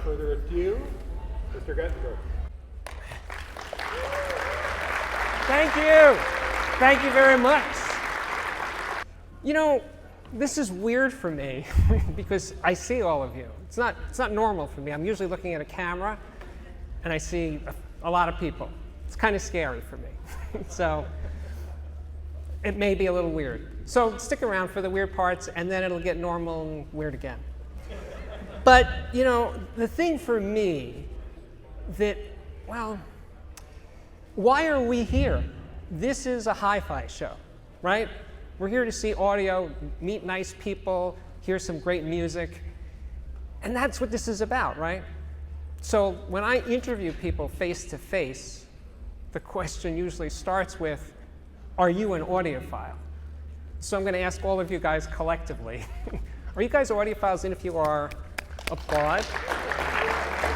further ado, Mr. Gettenberg. Thank you. Thank you very much. You know, this is weird for me because I see all of you. It's not normal for me. I'm usually looking at a camera and I see a lot of people. It's kind of scary for me. So it may be a little weird. So stick around for the weird parts and then it'll get normal and weird again. But, you know, the thing for me that, well, why are we here? This is a hi-fi show, right? We're here to see audio, meet nice people, hear some great music, and that's what this is about, right? So when I interview people face to face, the question usually starts with, are you an audiophile? So I'm going to ask all of you guys collectively, are you guys audiophiles? And if you are, applaud.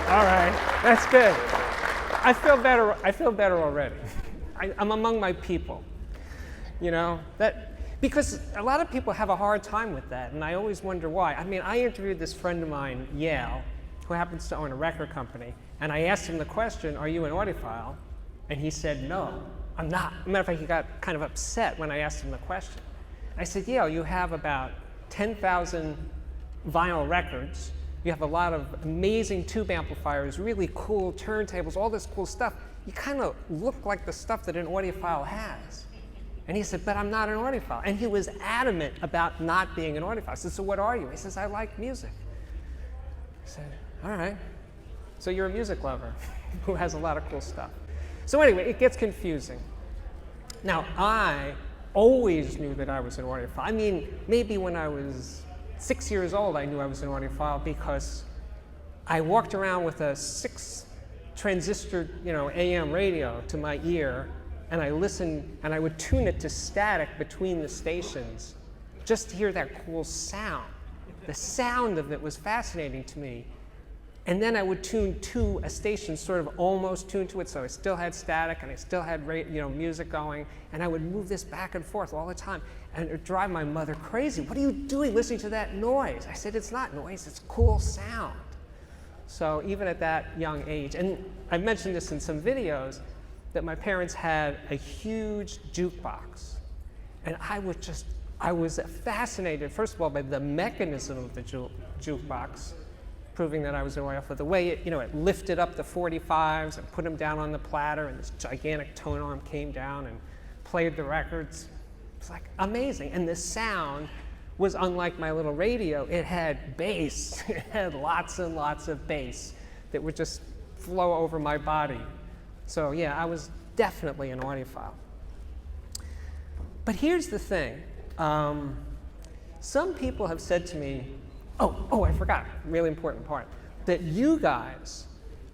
All right, that's good. I feel better already. I'm among my people, you know, because a lot of people have a hard time with that, and I always wonder why. I mean, I interviewed this friend of mine, Yale, who happens to own a record company, and I asked him the question, are you an audiophile? And he said, no, I'm not. As a matter of fact, he got kind of upset when I asked him the question. I said, Yale, you have about 10,000 vinyl records. You have a lot of amazing tube amplifiers, really cool turntables, all this cool stuff. You kind of look like the stuff that an audiophile has. And he said, but I'm not an audiophile. And he was adamant about not being an audiophile. I said, so what are you? He says, I like music. I said, all right. So you're a music lover who has a lot of cool stuff. So anyway, it gets confusing. Now, I always knew that I was an audiophile. I mean, maybe when I was 6 years old, I knew I was an audiophile because I walked around with a 6 transistor, AM radio to my ear, and I listened, and I would tune it to static between the stations just to hear that cool sound. The sound of it was fascinating to me. And then I would tune to a station, sort of almost tuned to it, so I still had static and I still had music going, and I would move this back and forth all the time, and it would drive my mother crazy. What are you doing listening to that noise? I said, it's not noise, it's cool sound. So even at that young age, and I mentioned this in some videos, that my parents had a huge jukebox, and I was fascinated, first of all, by the mechanism of the jukebox, proving that I was an audiophile. The way it lifted up the 45s and put them down on the platter, and this gigantic tone arm came down and played the records. It's like amazing. And the sound was unlike my little radio. It had bass. It had lots and lots of bass that would just flow over my body. So yeah, I was definitely an audiophile. But here's the thing. Some people have said to me, I forgot, really important part, that you guys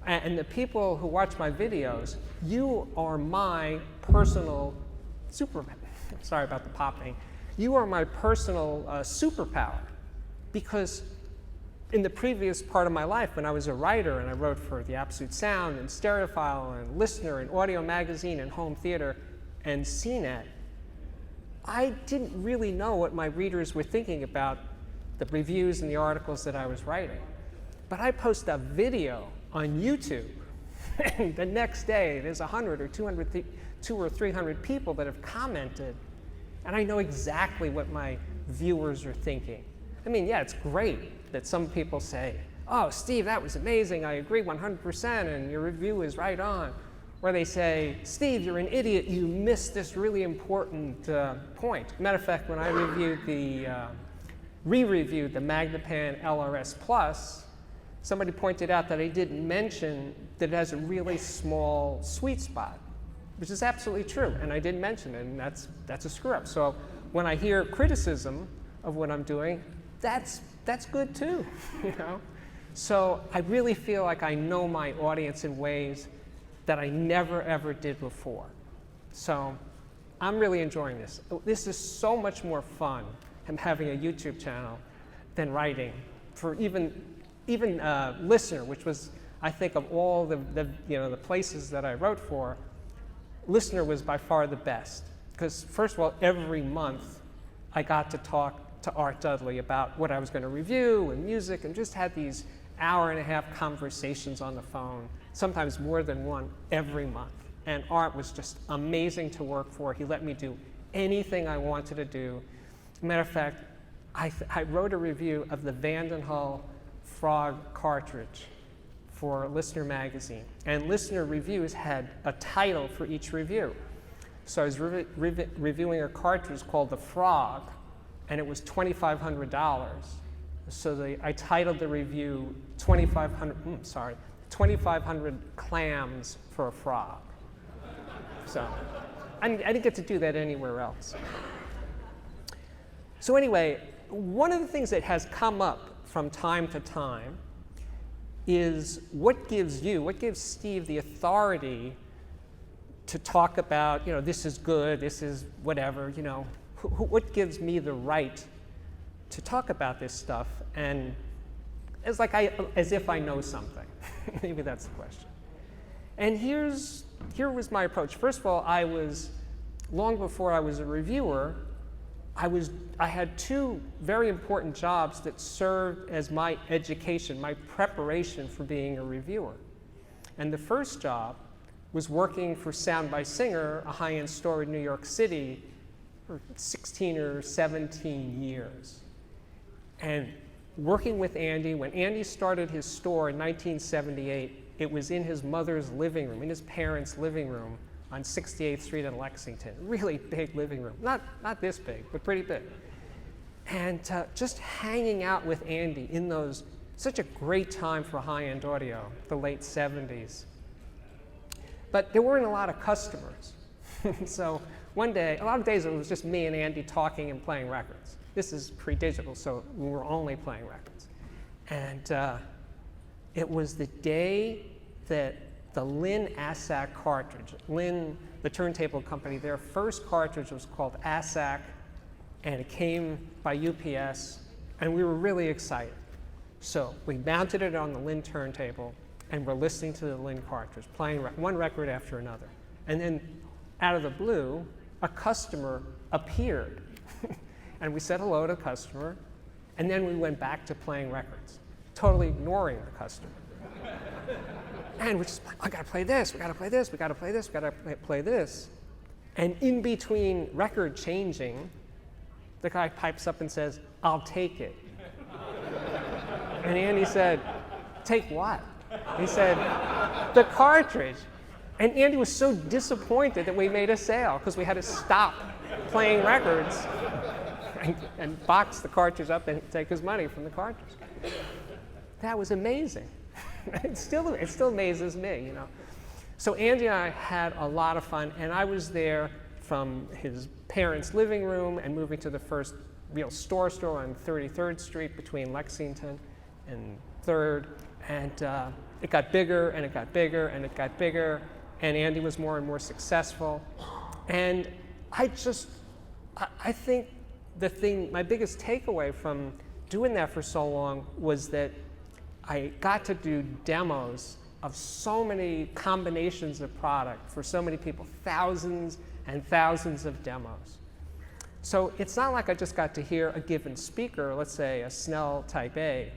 and the people who watch my videos, you are my personal Superman. Sorry about the popping. You are my personal superpower, because in the previous part of my life, when I was a writer and I wrote for The Absolute Sound and Stereophile and Listener and Audio Magazine and Home Theater and CNET, I didn't really know what my readers were thinking about the reviews and the articles that I was writing. But I post a video on YouTube, and the next day there's 100 or 200 or 300 people that have commented, and I know exactly what my viewers are thinking. I mean, yeah, it's great that some people say, oh, Steve, that was amazing, I agree 100%, and your review is right on. Or they say, Steve, you're an idiot, you missed this really important point. Matter of fact, when I reviewed re-reviewed the Magnepan LRS Plus, somebody pointed out that I didn't mention that it has a really small sweet spot, which is absolutely true, and I didn't mention it, and that's a screw up. So when I hear criticism of what I'm doing, that's good too, So I really feel like I know my audience in ways that I never ever did before. So I'm really enjoying this. This is so much more fun having a YouTube channel than writing. For even Listener, which was, I think, of all the places that I wrote for, Listener was by far the best. Because first of all, every month I got to talk to Art Dudley about what I was going to review and music, and just had these hour-and-a-half conversations on the phone, sometimes more than one, every month. And Art was just amazing to work for. He let me do anything I wanted to do. Matter of fact, I wrote a review of the Vandenhull Frog cartridge for Listener magazine. And Listener reviews had a title for each review. So I was reviewing a cartridge called the Frog, and it was $2,500. So I titled the review 2,500 clams for a frog. So I didn't get to do that anywhere else. So anyway, one of the things that has come up from time to time is what gives Steve the authority to talk about, this is good, this is whatever, what gives me the right to talk about this stuff? And it's like as if I know something. Maybe that's the question. And here was my approach. First of all, long before I was a reviewer, I had two very important jobs that served as my education, my preparation for being a reviewer. And the first job was working for Sound by Singer, a high-end store in New York City, for 16 or 17 years. And working with Andy, when Andy started his store in 1978, it was in his mother's living room, in his parents' living room on 68th Street in Lexington. Really big living room. Not this big, but pretty big. And just hanging out with Andy in those, such a great time for high-end audio, the late 70s. But there weren't a lot of customers. So one day, a lot of days it was just me and Andy talking and playing records. This is pre-digital, so we were only playing records. And it was the day that the Linn ASAC cartridge, Linn, the turntable company, their first cartridge was called ASAC, and it came by UPS, and we were really excited. So we mounted it on the Linn turntable, and we're listening to the Linn cartridge, playing one record after another. And then out of the blue, a customer appeared. And we said hello to the customer, and then we went back to playing records, totally ignoring the customer. And we just, I gotta play this, we gotta play this, we gotta play this, we gotta play this. And in between record changing, the guy pipes up and says, "I'll take it." And Andy said, "Take what?" He said, "The cartridge." And Andy was so disappointed that we made a sale because we had to stop playing records and box the cartridge up and take his money from the cartridge. That was amazing. It still amazes me, So Andy and I had a lot of fun, and I was there from his parents' living room and moving to the first real store on 33rd Street between Lexington and 3rd, and it got bigger and it got bigger and it got bigger, and Andy was more and more successful. And I think my biggest takeaway from doing that for so long was that I got to do demos of so many combinations of product for so many people, thousands and thousands of demos. So it's not like I just got to hear a given speaker, let's say a Snell Type A,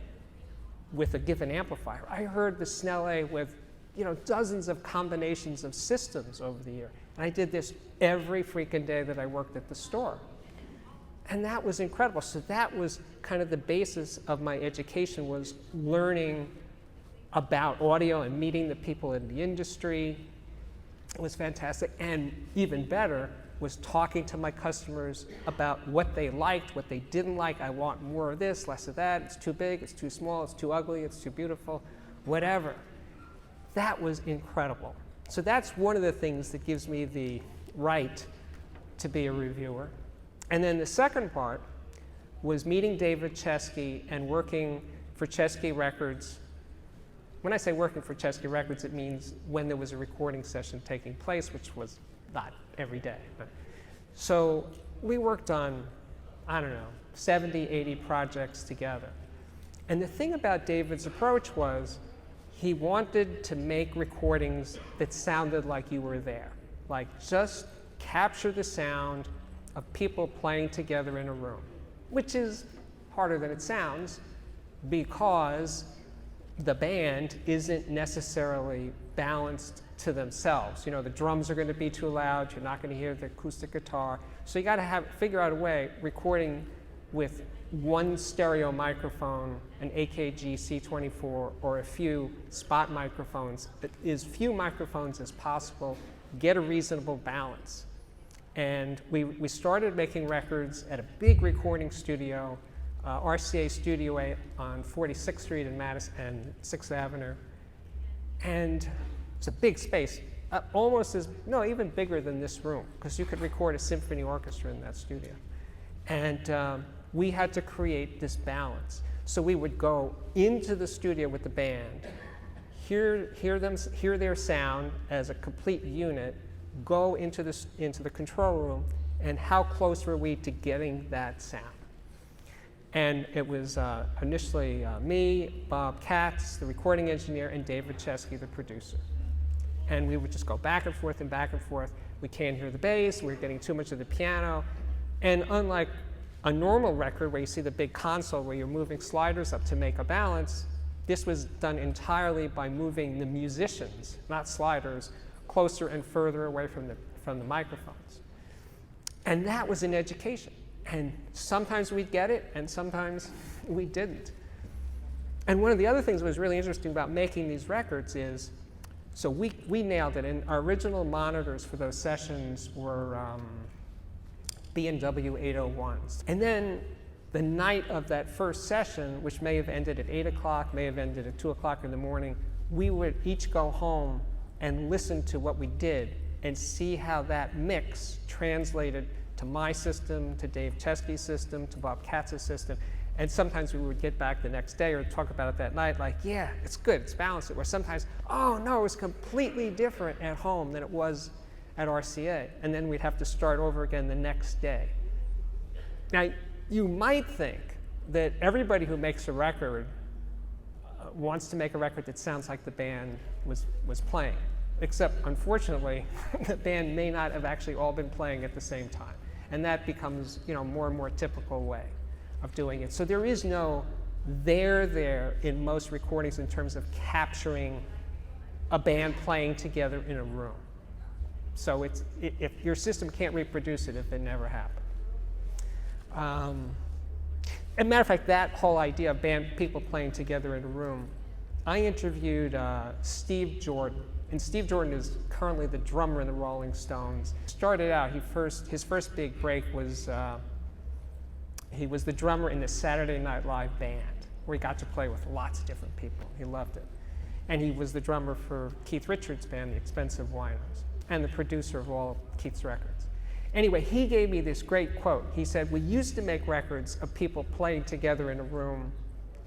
with a given amplifier. I heard the Snell A with dozens of combinations of systems over the year. And I did this every freaking day that I worked at the store. And that was incredible. So that was kind of the basis of my education, was learning about audio and meeting the people in the industry. It was fantastic. And even better was talking to my customers about what they liked, what they didn't like. I want more of this, less of that. It's too big, it's too small, it's too ugly, it's too beautiful, whatever. That was incredible. So that's one of the things that gives me the right to be a reviewer. And then the second part was meeting David Chesky and working for Chesky Records. When I say working for Chesky Records, it means when there was a recording session taking place, which was not every day. So we worked on, 70, 80 projects together. And the thing about David's approach was he wanted to make recordings that sounded like you were there. Like, just capture the sound of people playing together in a room, which is harder than it sounds, because the band isn't necessarily balanced to themselves. You know, the drums are going to be too loud, you're not going to hear the acoustic guitar. So you got to figure out a way, recording with one stereo microphone, an AKG C24, or a few spot microphones, as few microphones as possible, get a reasonable balance. And we started making records at a big recording studio, RCA Studio A on 46th Street in Madison and 6th Avenue. And it's a big space, almost as, no, even bigger than this room, because you could record a symphony orchestra in that studio. And we had to create this balance. So we would go into the studio with the band, hear their sound as a complete unit, go into the control room, and how close were we to getting that sound? And it was initially me, Bob Katz, the recording engineer, and David Chesky, the producer. And we would just go back and forth and back and forth. We can't hear the bass, we're getting too much of the piano. And unlike a normal record where you see the big console where you're moving sliders up to make a balance, this was done entirely by moving the musicians, not sliders, closer and further away from the microphones. And that was an education. And sometimes we'd get it, and sometimes we didn't. And one of the other things that was really interesting about making these records is, so we nailed it. And our original monitors for those sessions were B&W 801s. And then the night of that first session, which may have ended at 8 o'clock, may have ended at 2 o'clock in the morning, we would each go home and listen to what we did and see how that mix translated to my system, to Dave Chesky's system, to Bob Katz's system. And sometimes we would get back the next day or talk about it that night, like, yeah, it's good, it's balanced. Or sometimes, oh no, it was completely different at home than it was at RCA. And then we'd have to start over again the next day. Now, you might think that everybody who makes a record wants to make a record that sounds like the band was playing. Except, unfortunately, the band may not have actually all been playing at the same time. And that becomes, you know, more and more typical way of doing it. So there is no there in most recordings in terms of capturing a band playing together in a room. So if your system can't reproduce it, if it never happened. As a matter of fact, that whole idea of people playing together in a room, I interviewed Steve Jordan. And Steve Jordan is currently the drummer in the Rolling Stones. Started out, his first big break was, he was the drummer in the Saturday Night Live band, where he got to play with lots of different people. He loved it. And he was the drummer for Keith Richards' band, The Expensive Whiners, and the producer of all of Keith's records. Anyway, he gave me this great quote. He said, we used to make records of people playing together in a room,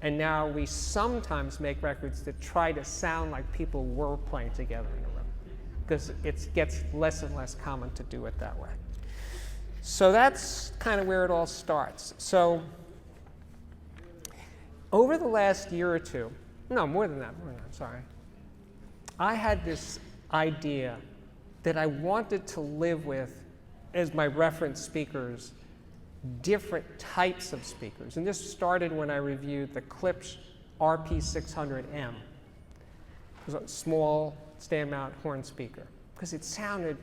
and now we sometimes make records that try to sound like people were playing together in a room, because it gets less and less common to do it that way. So that's kind of where it all starts. So over the last year or two, no, more than that, sorry, I had this idea that I wanted to live with as my reference speakers different types of speakers. And this started when I reviewed the Klipsch RP600M. It was a small stand mount horn speaker, because it sounded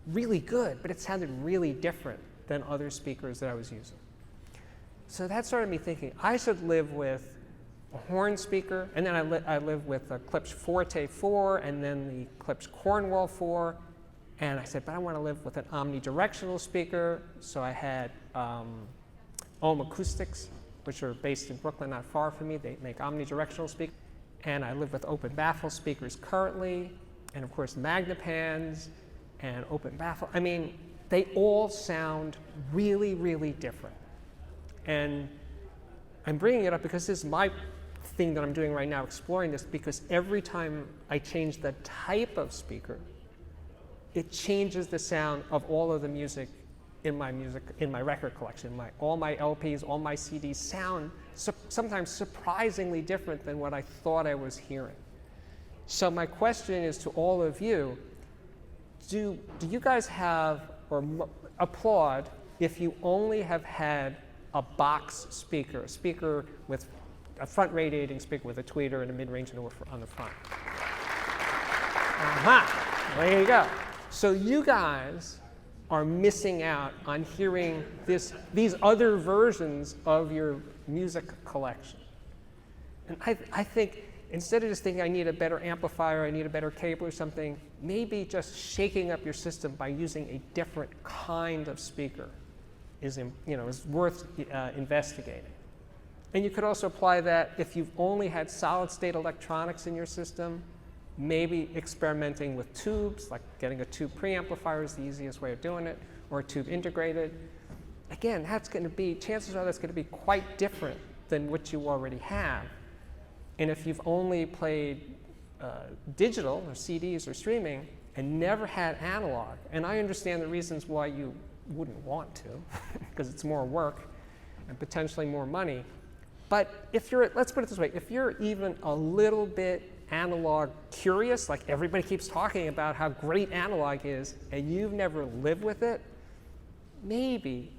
really good, but it sounded really different than other speakers that I was using. So that started me thinking, I should live with a horn speaker, and then I lived with a Klipsch Forte 4, and then the Klipsch Cornwall 4, and I said, but I want to live with an omnidirectional speaker, so I had Ohm Acoustics, which are based in Brooklyn, not far from me. They make omnidirectional speakers. And I live with open baffle speakers currently, and of course Magnepans and open baffle. I mean, they all sound really, really different. And I'm bringing it up because this is my thing that I'm doing right now, exploring this, because every time I change the type of speaker, it changes the sound of all of the music in my record collection. All my LPs, all my CDs sound sometimes surprisingly different than what I thought I was hearing. So my question is to all of you, do you guys have, or applaud if you only have had a box speaker, a speaker with a front radiating speaker with a tweeter and a mid-range on the front. Aha, there you go. So you guys are missing out on hearing these other versions of your music collection. And I think instead of just thinking I need a better amplifier, I need a better cable or something, maybe just shaking up your system by using a different kind of speaker is worth investigating. And you could also apply that if you've only had solid state electronics in your system, maybe experimenting with tubes, like getting a tube preamplifier is the easiest way of doing it, or a tube integrated. Again, chances are that's going to be quite different than what you already have. And if you've only played digital or CDs or streaming and never had analog, and I understand the reasons why you wouldn't want to, because it's more work and potentially more money. But let's put it this way, if you're even a little bit analog curious, like everybody keeps talking about how great analog is, and you've never lived with it, maybe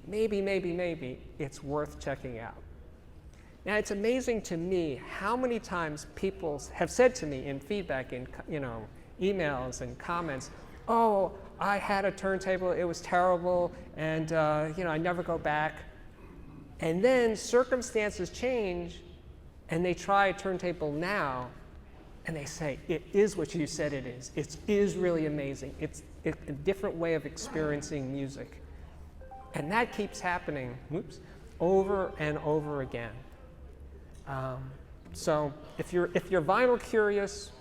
it's worth checking out. Now, it's amazing to me how many times people have said to me in feedback, in emails and comments, "Oh, I had a turntable, it was terrible, and I never go back." And then circumstances change, and they try a turntable now, and they say, "It is what you said it is. It is really amazing. It's a different way of experiencing music." And that keeps happening, over and over again. So if you're vinyl curious,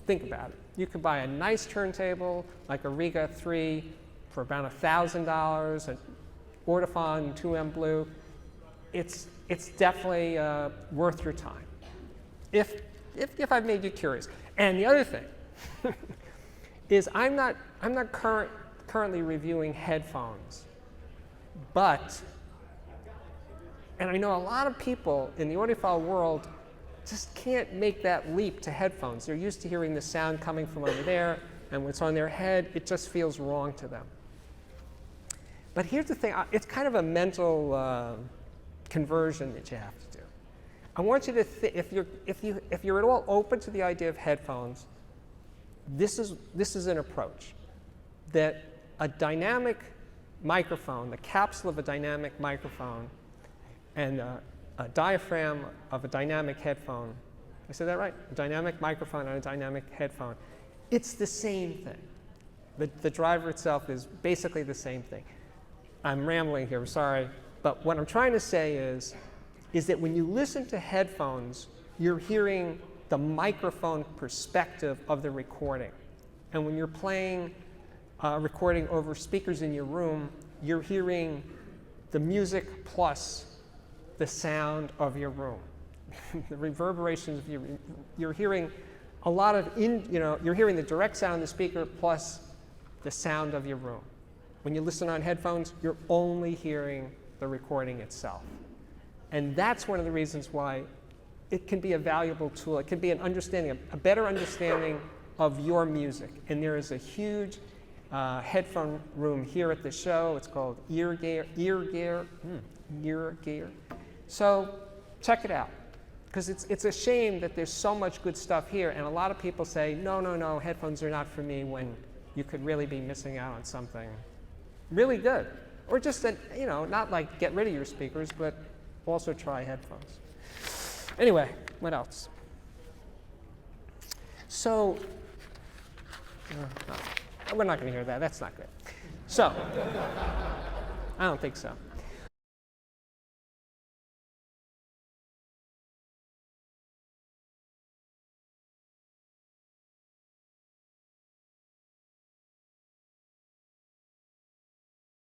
think about it. You could buy a nice turntable like a Riga 3 for about $1,000, an Ortofon 2M Blue. It's definitely worth your time, if I've made you curious. And the other thing is I'm not currently reviewing headphones, and I know a lot of people in the audiophile world just can't make that leap to headphones. They're used to hearing the sound coming from over there, and when it's on their head, it just feels wrong to them. But here's the thing, it's kind of a mental conversion that you have to do. I want you to think, if you're at all open to the idea of headphones, this is an approach. That a dynamic microphone, the capsule of a dynamic microphone, and a diaphragm of a dynamic headphone. I said that right? A dynamic microphone and a dynamic headphone. It's the same thing. The driver itself is basically the same thing. I'm rambling here, I'm sorry. But what I'm trying to say is that when you listen to headphones, you're hearing the microphone perspective of the recording. And when you're playing recording over speakers in your room, you're hearing the music plus the sound of your room. The reverberations of you're hearing a lot of you're hearing the direct sound of the speaker plus the sound of your room. When you listen on headphones, you're only hearing the recording itself. And that's one of the reasons why it can be a valuable tool. It can be a better understanding of your music. And there is a huge headphone room here at the show. It's called Ear Gear. So check it out, because it's a shame that there's so much good stuff here, and a lot of people say, no, headphones are not for me, when you could really be missing out on something really good. Or just, not like get rid of your speakers, but also try headphones. Anyway, what else? So, we're not going to hear that. That's not good. So, I don't think so.